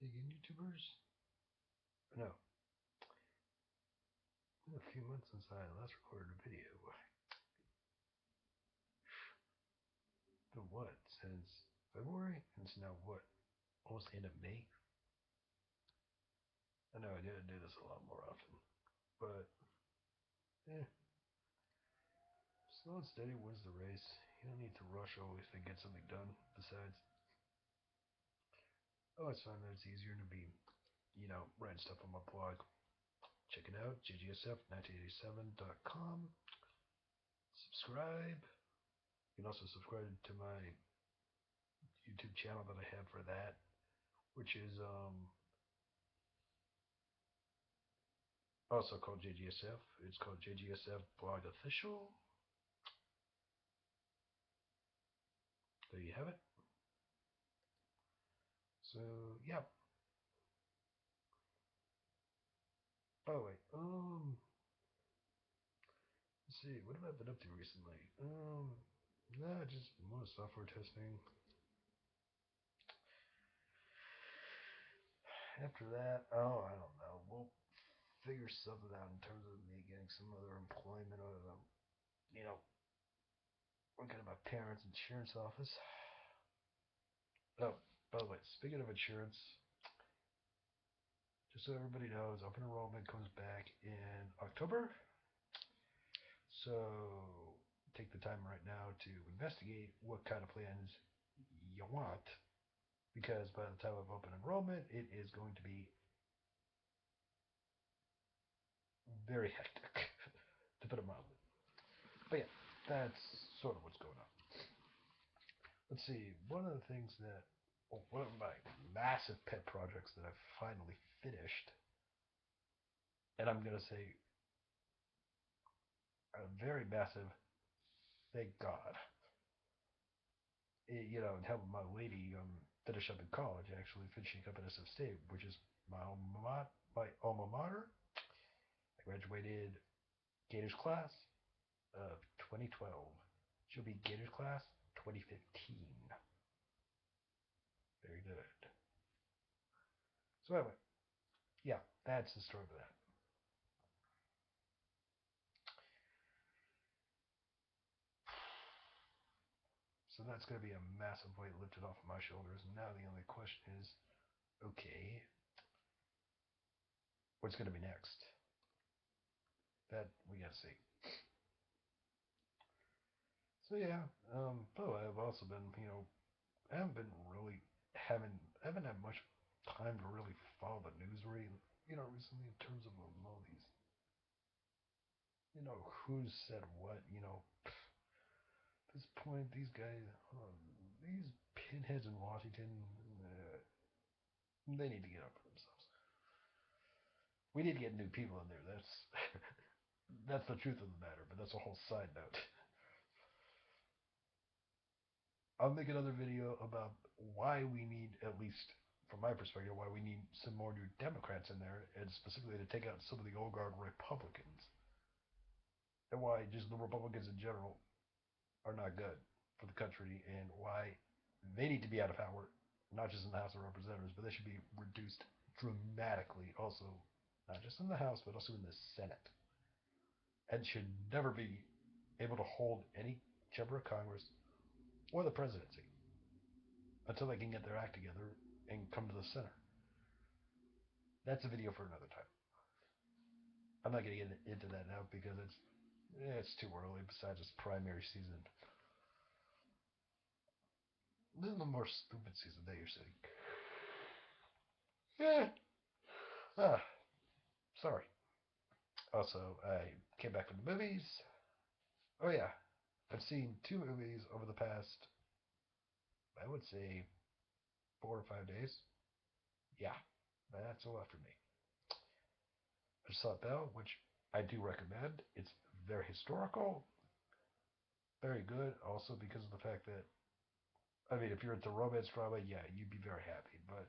Vegan YouTubers? No. It's been a few months since I last recorded a video. Been what? Since February? And it's now what? Almost the end of May? I know I gotta do this a lot more often. But, eh. Slow and steady wins the race. You don't need to rush always to get something done. Besides, I always find that it's easier to be, writing stuff on my blog. Check it out, jgsf1987.com. Subscribe. You can also subscribe to my YouTube channel that I have for that, which is also called JGSF. It's called JGSF Blog Official. There you have it. So yeah. By the way, let's see, what have I been up to recently? Nah, just more software testing. After that, oh, I don't know. We'll figure something out in terms of me getting some other employment other than, working at my parents' insurance office. Oh, by the way, speaking of insurance, just so everybody knows, open enrollment comes back in October. So take the time right now to investigate what kind of plans you want, because by the time of open enrollment, it is going to be very hectic, to put it mildly. But yeah, that's sort of what's going on. Let's see, one of the things that, one of my massive pet projects that I've finally finished, and I'm going to say a very massive, thank God, helping my lady finish up in college, actually finishing up at SF State, which is my alma mater. I graduated Gators class of 2012. She'll be Gators class 2015. Very good. So anyway, yeah, that's the story of that. So that's going to be a massive weight lifted off of my shoulders. And now the only question is, okay, what's going to be next? That we got to see. So yeah, but I've also been, I haven't been really haven't had much time to really follow the news recently in terms of all these, who said what, at this point, these guys, these pinheads in Washington, they need to get up for themselves. We need to get new people in there. That's that's the truth of the matter. But that's a whole side note. I'll make another video about why we need, at least from my perspective, why we need some more new Democrats in there, and specifically to take out some of the old guard Republicans, and why just the Republicans in general are not good for the country, and why they need to be out of power, not just in the House of Representatives, but they should be reduced dramatically also, not just in the House, but also in the Senate, and should never be able to hold any chamber of Congress or the presidency until they can get their act together and come to the center. That's a video for another time. I'm not going to get into that now because it's too early. Besides, it's primary season. This is the more stupid season that you're saying. Yeah. Ah, sorry. Also, I came back from the movies. Oh yeah, I've seen 2 movies over the past, I would say, 4 or 5 days. Yeah, that's a lot for me. I just saw Belle, which I do recommend. It's very historical, very good. Also because of the fact that, I mean, if you're into romance drama, yeah, you'd be very happy. But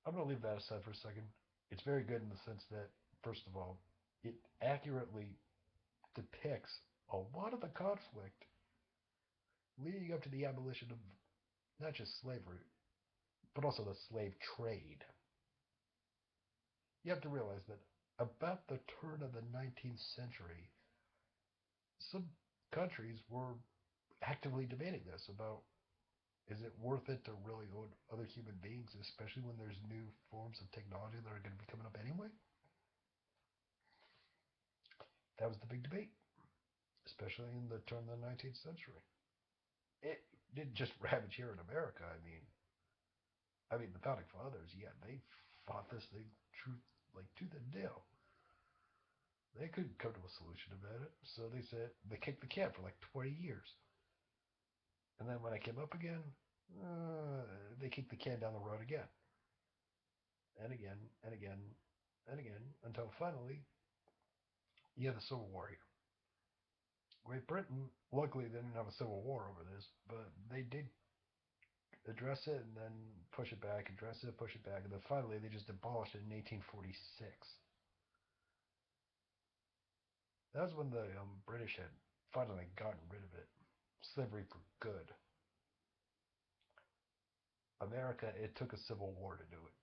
I'm gonna leave that aside for a second. It's very good in the sense that, first of all, it accurately depicts a lot of the conflict leading up to the abolition of not just slavery, but also the slave trade. You have to realize that about the turn of the 19th century, some countries were actively debating this about, is it worth it to really own other human beings, especially when there's new forms of technology that are going to be coming up anyway? That was the big debate, especially in the turn of the 19th century. It didn't just ravage here in America. I mean, the founding fathers, yeah, they fought this thing truth like tooth and nail. They couldn't come to a solution about it, so they said they kicked the can for like 20 years. And then when I came up again, uh, they kicked the can down the road again, and again, and again, and again, until finally you have the Civil War here. Great Britain, luckily, they didn't have a civil war over this, but they did address it and then push it back, address it, push it back, and then finally they just abolished it in 1846. That was when the British had finally gotten rid of it, slavery for good. America, it took a civil war to do it.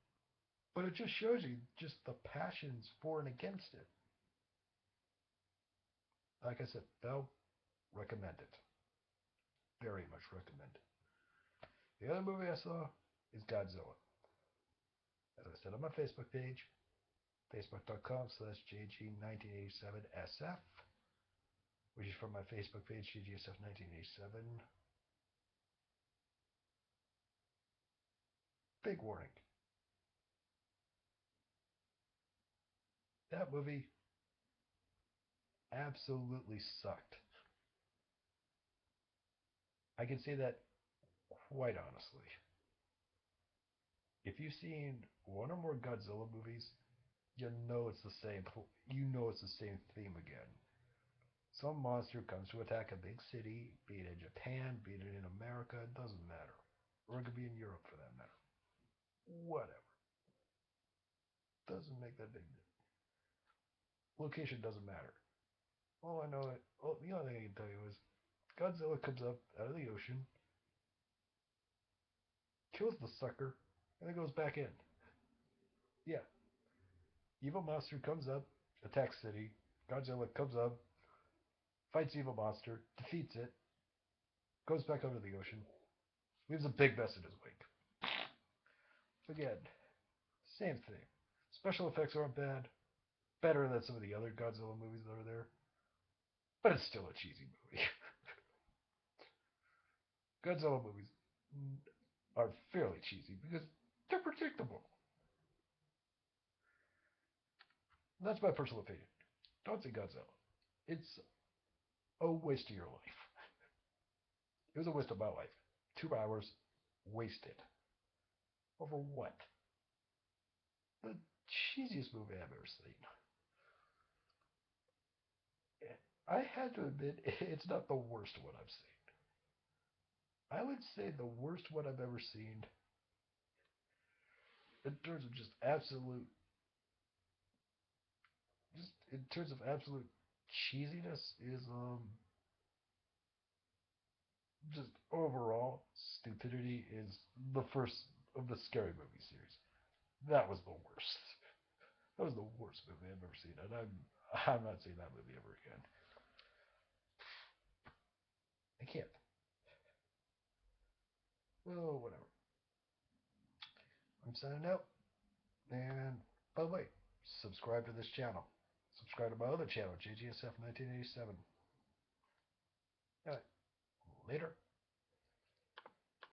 But it just shows you just the passions for and against it. Like I said, though, recommend it. Very much recommend it. The other movie I saw is Godzilla. As I said on my Facebook page, facebook.com/JG1987SF, which is from my Facebook page, GGSF1987. Big warning. That movie absolutely sucked. I can say that quite honestly. If you've seen one or more Godzilla movies, you know it's the same. You know it's the same theme again. Some monster comes to attack a big city, be it in Japan, be it in America, it doesn't matter. Or it could be in Europe for that matter. Whatever. Doesn't make that big deal. Location doesn't matter. All I know, the only thing I can tell you is Godzilla comes up out of the ocean, kills the sucker, and then goes back in. Yeah, evil monster comes up, attacks city. Godzilla comes up, fights evil monster, defeats it, goes back under the ocean, leaves a big mess in his wake. Again, same thing. Special effects aren't bad. Better than some of the other Godzilla movies that are there. But it's still a cheesy movie. Godzilla movies are fairly cheesy because they're predictable. That's my personal opinion. Don't see Godzilla. It's a waste of your life. It was a waste of my life. 2 hours wasted. Over what? The cheesiest movie I've ever seen. I had to admit, it's not the worst one I've seen. I would say the worst one I've ever seen, in terms of just in terms of absolute cheesiness, is just overall stupidity. Is the first of the scary movie series. That was the worst. That was the worst movie I've ever seen, and I'm not seeing that movie ever again. I can't. Well, whatever. I'm signing out. And by the way, subscribe to this channel. Subscribe to my other channel, JGSF 1987. All right, later.